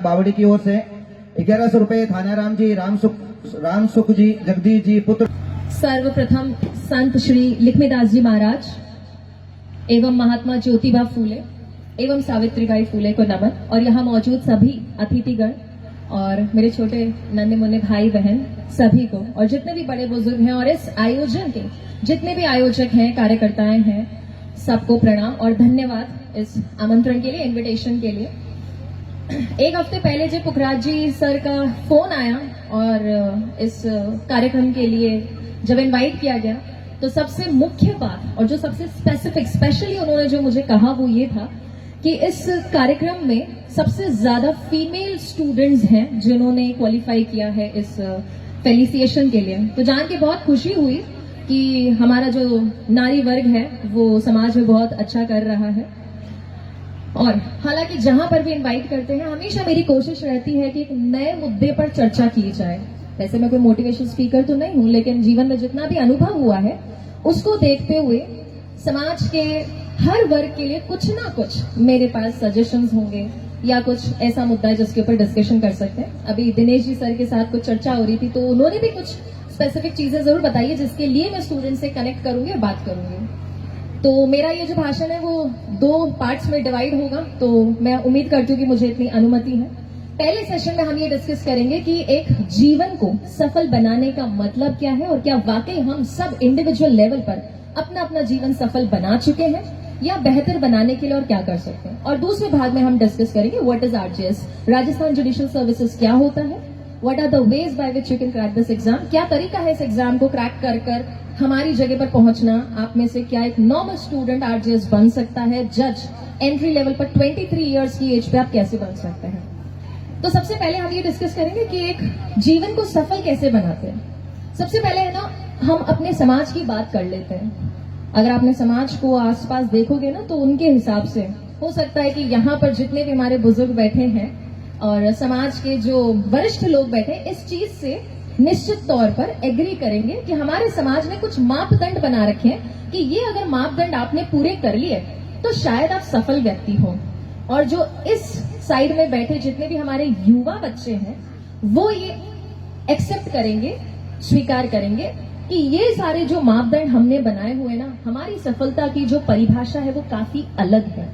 बावड़ी की ओर से 1100 रुपए थानाराम जी, राम सुख जी, जगदीश जी पुत्र। सर्वप्रथम संत श्री लक्ष्मीदास जी महाराज एवं महात्मा ज्योतिबा फूले एवं सावित्रीबाई फूले को नमन, और यहाँ मौजूद सभी अतिथिगण और मेरे छोटे नन्हे मुन्ने भाई बहन सभी को, और जितने भी बड़े बुजुर्ग हैं और इस आयोजन के जितने भी आयोजक हैं, कार्यकर्ताएं हैं, सबको प्रणाम और धन्यवाद इस आमंत्रण के लिए, इनविटेशन के लिए। एक हफ्ते पहले जब पुखराज जी सर का फोन आया और इस कार्यक्रम के लिए जब इनवाइट किया गया, तो सबसे मुख्य बात और जो सबसे स्पेशली उन्होंने जो मुझे कहा वो ये था कि इस कार्यक्रम में सबसे ज्यादा फीमेल स्टूडेंट्स हैं जिन्होंने क्वालिफाई किया है इस फेलिसिएशन के लिए। तो जान के बहुत खुशी हुई कि हमारा जो नारी वर्ग है वो समाज में बहुत अच्छा कर रहा है। और हालांकि जहां पर भी इनवाइट करते हैं, हमेशा मेरी कोशिश रहती है कि एक नए मुद्दे पर चर्चा की जाए। वैसे मैं कोई मोटिवेशनल स्पीकर तो नहीं हूं, लेकिन जीवन में जितना भी अनुभव हुआ है उसको देखते हुए समाज के हर वर्ग के लिए कुछ ना कुछ मेरे पास सजेशंस होंगे या कुछ ऐसा मुद्दा है जिसके ऊपर डिस्कशन कर सकते हैं। अभी दिनेश जी सर के साथ कुछ चर्चा हो रही थी, तो उन्होंने भी कुछ स्पेसिफिक चीजें जरूर बताई है जिसके लिए मैं स्टूडेंट से कनेक्ट करूंगी और बात करूंगी। तो मेरा ये जो भाषण है वो 2 पार्ट्स में डिवाइड होगा, तो मैं उम्मीद करती हूँ कि मुझे इतनी अनुमति है। पहले सेशन में हम ये डिस्कस करेंगे कि एक जीवन को सफल बनाने का मतलब क्या है और क्या वाकई हम सब इंडिविजुअल लेवल पर अपना अपना जीवन सफल बना चुके हैं या बेहतर बनाने के लिए और क्या कर सकते हैं। और दूसरे भाग में हम डिस्कस करेंगे what is RGS, Rajasthan judicial services क्या होता है, what are the ways by which you can crack this exam, क्या तरीका है इस एग्जाम को क्रैक कर हमारी जगह पर पहुंचना। आप में से क्या एक नॉर्मल स्टूडेंट आरजीएस बन सकता है, जज एंट्री लेवल पर 23 इयर्स की एज पे आप कैसे बन सकते हैं। तो सबसे पहले हम ये डिस्कस करेंगे कि एक जीवन को सफल कैसे बनाते हैं। सबसे पहले है ना, हम अपने समाज की बात कर लेते हैं। अगर आपने समाज को आसपास देखोगे ना, तो उनके हिसाब से हो सकता है कि यहाँ पर जितने भी हमारे बुजुर्ग बैठे हैं और समाज के जो वरिष्ठ लोग बैठे हैं, इस चीज से निश्चित तौर पर एग्री करेंगे कि हमारे समाज ने कुछ मापदंड बना रखे हैं कि ये अगर मापदंड आपने पूरे कर लिए तो शायद आप सफल व्यक्ति हो। और जो इस साइड में बैठे जितने भी हमारे युवा बच्चे हैं वो ये एक्सेप्ट करेंगे, स्वीकार करेंगे कि ये सारे जो मापदंड हमने बनाए हुए ना, हमारी सफलता की जो परिभाषा है वो काफी अलग है।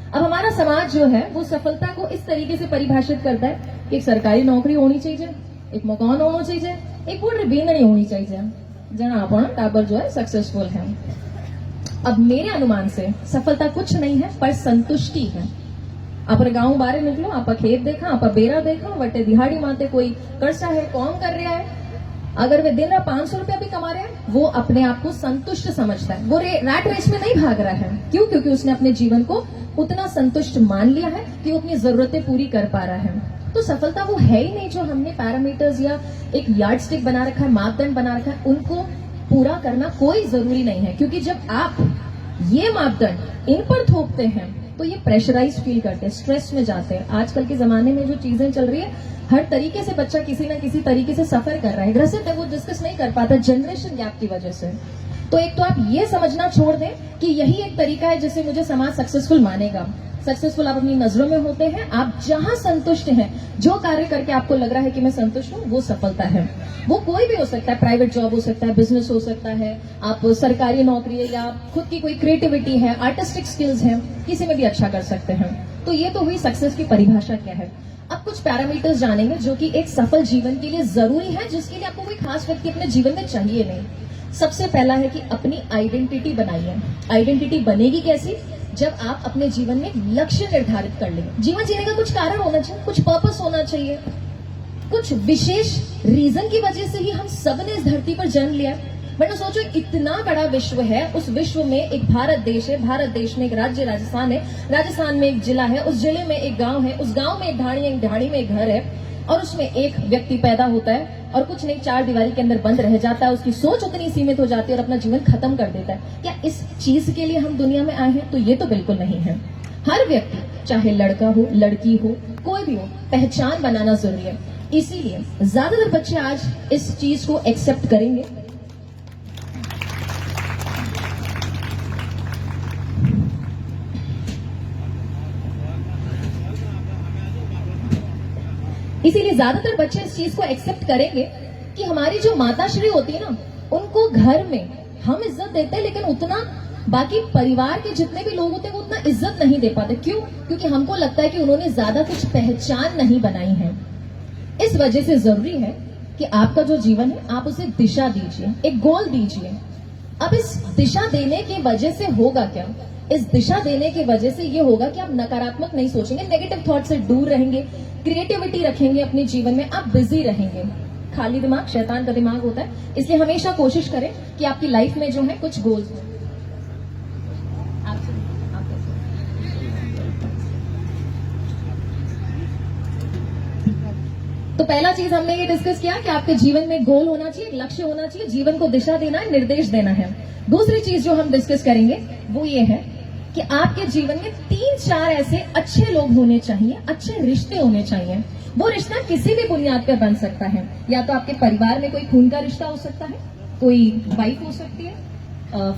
अब हमारा समाज जो है वो सफलता को इस तरीके से परिभाषित करता है कि एक सरकारी नौकरी होनी चाहिए, एक मकान होना चाहिए, एक पूरी बीनड़ी होनी चाहिए, जना अपन टाबर जो है सक्सेसफुल है। अब मेरे अनुमान से सफलता कुछ नहीं है पर संतुष्टि है। आप गांव बाहर निकलो, आप खेत देखा, आप बेरा देखा, वटे दिहाड़ी माते कोई कर्जा है, कौन कर रहा है, अगर वे दिन रात 500 रुपया भी कमा रहे हैं, वो अपने आप को संतुष्ट समझता है। वो रैट रेस में नहीं भाग रहा है। क्यों? क्योंकि उसने अपने जीवन को उतना संतुष्ट मान लिया है कि वो अपनी जरूरतें पूरी कर पा रहा है। तो सफलता वो है ही नहीं जो हमने पैरामीटर्स या एक यार्ड स्टिक बना रखा है, मापदंड बना रखा है, उनको पूरा करना कोई जरूरी नहीं है। क्योंकि जब आप ये मापदंड इन पर थोपते हैं तो ये प्रेशराइज फील करते हैं, स्ट्रेस में जाते हैं। आजकल के जमाने में जो चीजें चल रही है, हर तरीके से बच्चा किसी ना किसी तरीके से सफर कर रहा है, ग्रसित है, वो डिस्कस नहीं कर पाता जनरेशन गैप की वजह से। तो एक तो आप ये समझना छोड़ दें कि यही एक तरीका है जिससे मुझे समाज सक्सेसफुल मानेगा। सक्सेसफुल आप अपनी नजरों में होते हैं, आप जहां संतुष्ट हैं, जो कार्य करके आपको लग रहा है कि मैं संतुष्ट हूं, वो सफलता है। वो कोई भी हो सकता है, प्राइवेट जॉब हो सकता है, बिजनेस हो सकता है, आप सरकारी नौकरी है, या खुद की कोई क्रिएटिविटी है, आर्टिस्टिक स्किल्स है, किसी में भी अच्छा कर सकते हैं। तो ये तो हुई सक्सेस की परिभाषा क्या है। अब कुछ पैरामीटर्स जानेंगे जो कि एक सफल जीवन के लिए जरूरी है, जिसके लिए आपको कोई खास व्यक्ति अपने जीवन में चाहिए नहीं। सबसे पहला है कि अपनी आइडेंटिटी बनाइए। आइडेंटिटी बनेगी कैसी? जब आप अपने जीवन में लक्ष्य निर्धारित कर लेंगे। जीवन जीने का कुछ कारण होना चाहिए, कुछ पर्पस होना चाहिए, कुछ विशेष रीजन की वजह से ही हम सब ने इस धरती पर जन्म लिया। वरना सोचो, इतना बड़ा विश्व है, उस विश्व में एक भारत देश है, भारत देश में एक राज्य राजस्थान है, राजस्थान में एक जिला है, उस जिले में एक गांव है, उस गांव में एक ढाणी है, एक ढाणी में एक घर है, और उसमें एक व्यक्ति पैदा होता है और कुछ नहीं, 4 दीवारी के अंदर बंद रह जाता है, उसकी सोच उतनी सीमित हो जाती है और अपना जीवन खत्म कर देता है। क्या इस चीज के लिए हम दुनिया में आए हैं? तो ये तो बिल्कुल नहीं है। हर व्यक्ति, चाहे लड़का हो, लड़की हो, कोई भी हो, पहचान बनाना जरूरी है। इसीलिए ज्यादातर बच्चे आज इस चीज को एक्सेप्ट करेंगे। इसीलिए ज्यादातर बच्चे इस चीज को एक्सेप्ट करेंगे कि हमारी जो माताश्री होती है ना, उनको घर में हम इज्जत देते हैं, लेकिन उतना बाकी परिवार के जितने भी लोग होते हैं वो उतना इज्जत नहीं दे पाते। क्यों? क्योंकि हमको लगता है कि उन्होंने ज्यादा कुछ पहचान नहीं बनाई है। इस वजह से जरूरी है कि आपका जो जीवन है आप उसे दिशा दीजिए, एक गोल दीजिए। अब इस दिशा देने की वजह से होगा क्या? इस दिशा देने की वजह से ये होगा कि आप नकारात्मक नहीं सोचेंगे, नेगेटिव थॉट से दूर रहेंगे, क्रिएटिविटी रखेंगे अपने जीवन में, आप बिजी रहेंगे। खाली दिमाग शैतान का दिमाग होता है, इसलिए हमेशा कोशिश करें कि आपकी लाइफ में जो है कुछ गोल्स हो। तो पहला चीज हमने ये डिस्कस किया कि आपके जीवन में गोल होना चाहिए, एक लक्ष्य होना चाहिए, जीवन को दिशा देना है, निर्देश देना है। दूसरी चीज जो हम डिस्कस करेंगे वो ये है कि आपके जीवन में 3-4 ऐसे अच्छे लोग होने चाहिए, अच्छे रिश्ते होने चाहिए। वो रिश्ता किसी भी बुनियाद पर बन सकता है, या तो आपके परिवार में कोई खून का रिश्ता हो सकता है, कोई वाइफ हो सकती है,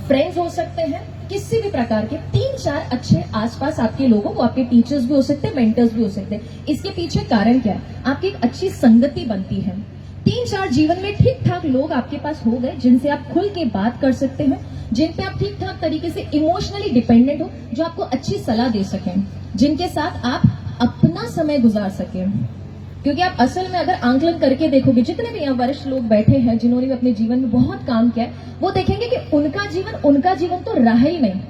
फ्रेंड्स हो सकते हैं, किसी भी प्रकार के 3-4 अच्छे आसपास आपके लोगों, वो आपके टीचर्स भी हो सकते हैं, मेंटर्स भी हो सकते हैं। इसके पीछे कारण क्या है? आपकी एक अच्छी संगति बनती है। 3-4 जीवन में ठीक ठाक लोग आपके पास हो गए जिनसे आप खुल के बात कर सकते हैं, जिन पे आप ठीक ठाक तरीके से इमोशनली डिपेंडेंट हो, जो आपको अच्छी सलाह दे सकें, जिनके साथ आप अपना समय गुजार सकें। क्योंकि आप असल में अगर आंकलन करके देखोगे, जितने भी यहाँ वरिष्ठ लोग बैठे हैं जिन्होंने भी अपने जीवन में बहुत काम किया है, वो देखेंगे कि उनका जीवन तो रहा ही नहीं।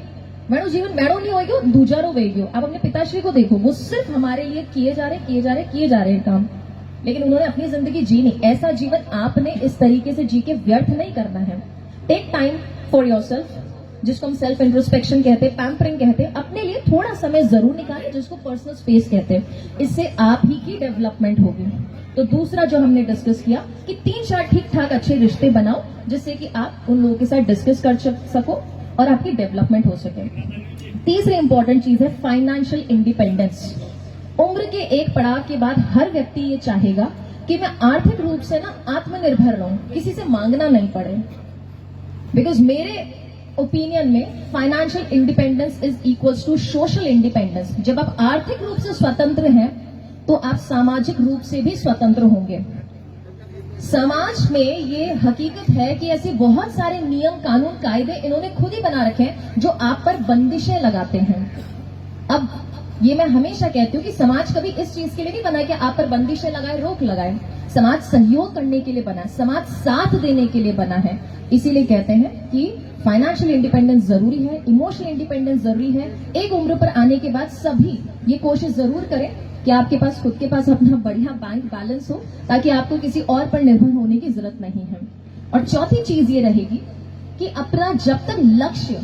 मैडो जीवन मैडो नहीं होगी, दूजारो वेगी। आप अपने पिताश्री को देखो, वो सिर्फ हमारे लिए किए जा रहे हैं काम, लेकिन उन्होंने अपनी जिंदगी जी नहीं। ऐसा जीवन आपने इस तरीके से जी के व्यर्थ नहीं करना है। टेक टाइम फॉर योरसेल्फ, जिसको हम सेल्फ इंट्रोस्पेक्शन कहते हैं, पैम्परिंग कहते हैं। अपने लिए थोड़ा समय जरूर निकालें, जिसको पर्सनल स्पेस कहते हैं। इससे आप ही की डेवलपमेंट होगी। तो दूसरा जो हमने डिस्कस किया कि 3-4 ठीक ठाक अच्छे रिश्ते बनाओ, जिससे कि आप उन लोगों के साथ डिस्कस कर सको और आपकी डेवलपमेंट हो सके। तीसरी इंपॉर्टेंट चीज है फाइनेंशियल इंडिपेंडेंस। उम्र के एक पड़ाव के बाद हर व्यक्ति ये चाहेगा कि मैं आर्थिक रूप से ना आत्मनिर्भर रहूं, किसी से मांगना नहीं पड़े। बिकॉज मेरे ओपिनियन में financial independence is equals to social independence. जब आप आर्थिक रूप से स्वतंत्र हैं तो आप सामाजिक रूप से भी स्वतंत्र होंगे। समाज में ये हकीकत है कि ऐसे बहुत सारे नियम, कानून, कायदे इन्होंने खुद ही बना रखे हैं जो आप पर बंदिशें लगाते हैं। अब ये मैं हमेशा कहती हूँ कि समाज कभी इस चीज के लिए नहीं बना कि आप पर बंदिशें लगाए, रोक लगाए। समाज सहयोग करने के लिए बना है, समाज साथ देने के लिए बना है। इसीलिए कहते हैं कि फाइनेंशियल इंडिपेंडेंस जरूरी है, इमोशनल इंडिपेंडेंस जरूरी है। एक उम्र पर आने के बाद सभी ये कोशिश जरूर करें कि आपके पास खुद के पास अपना बढ़िया बैंक बैलेंस हो, ताकि आपको किसी और पर निर्भर होने की जरूरत नहीं है। और चौथी चीज ये रहेगी कि अपना जब तक लक्ष्य,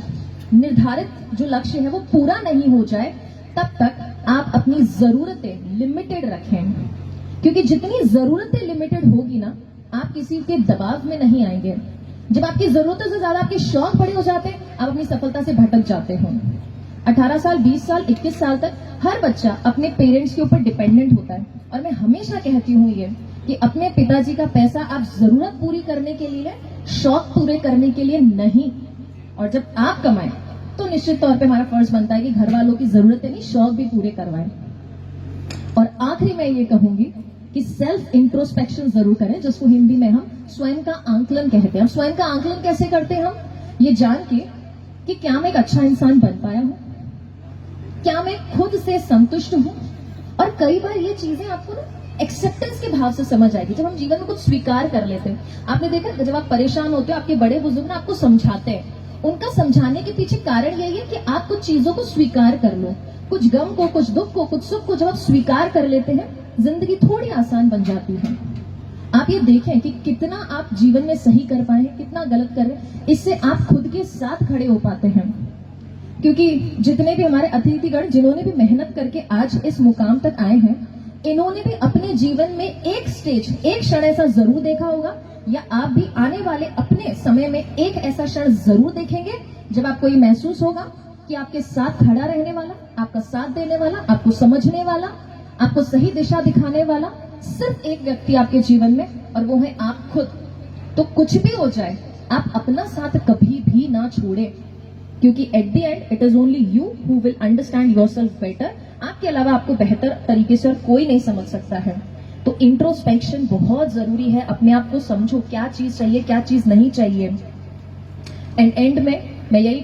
निर्धारित जो लक्ष्य है वो पूरा नहीं हो जाए, तब तक आप अपनी जरूरतें लिमिटेड रखें। क्योंकि जितनी जरूरतें लिमिटेड होगी ना, आप किसी के दबाव में नहीं आएंगे। जब आपकी जरूरतों से ज्यादा आपके शौक बड़े हो जाते हैं, आप अपनी सफलता से भटक जाते हो। 18 साल, 20 साल, 21 साल तक हर बच्चा अपने पेरेंट्स के ऊपर डिपेंडेंट होता है। और मैं हमेशा कहती हूँ ये कि अपने पिताजी का पैसा आप जरूरत पूरी करने के लिए, शौक पूरे करने के लिए नहीं। और जब आप कमाएं तो निश्चित तौर पे हमारा फर्ज बनता है कि घर वालों की जरूरतें नहीं, शौक भी पूरे करवाएं। और आखिरी मैं ये कहूंगी कि सेल्फ इंट्रोस्पेक्शन जरूर करें, जिसको हिंदी में हम स्वयं का आंकलन कहते हैं। स्वयं का आंकलन कैसे करते हैं हम? ये जान के कि क्या मैं एक अच्छा इंसान बन पाया हूं, क्या मैं खुद से संतुष्ट हूं। और कई बार ये चीजें आपको ना एक्सेप्टेंस के भाव से समझ आएगी, जब हम जीवन में कुछ स्वीकार कर लेते हैं। आपने देखा जब आप परेशान होते हो, आपके बड़े बुजुर्ग ना आपको समझाते हैं। उनका समझाने के पीछे कारण यही है कि आप कुछ चीजों को स्वीकार कर लो, कुछ गम को, कुछ दुख को, कुछ सुख को जब आप स्वीकार कर लेते हैं, जिंदगी थोड़ी आसान बन जाती है। आप ये देखें कि कितना आप जीवन में सही कर पाए हैं, कितना गलत कर रहे हैं। इससे आप खुद के साथ खड़े हो पाते हैं। क्योंकि जितने भी हमारे अतिथिगण, जिन्होंने भी मेहनत करके आज इस मुकाम तक आए हैं, इन्होंने भी अपने जीवन में एक स्टेज, एक क्षण ऐसा जरूर देखा होगा, या आप भी आने वाले अपने समय में एक ऐसा क्षण जरूर देखेंगे जब आपको ये महसूस होगा कि आपके साथ खड़ा रहने वाला, आपका साथ देने वाला, आपको समझने वाला, आपको सही दिशा दिखाने वाला सिर्फ एक व्यक्ति आपके जीवन में, और वो है आप खुद। तो कुछ भी हो जाए, आप अपना साथ कभी भी ना छोड़ें, क्योंकि at the end it is only you who will understand yourself better. आपके अलावा आपको बेहतर तरीके से और कोई नहीं समझ सकता है। तो इंट्रोस्पेक्शन बहुत जरूरी है। अपने आप को समझो, क्या चीज चाहिए क्या चीज नहीं चाहिए। एंड एंड में मैं यही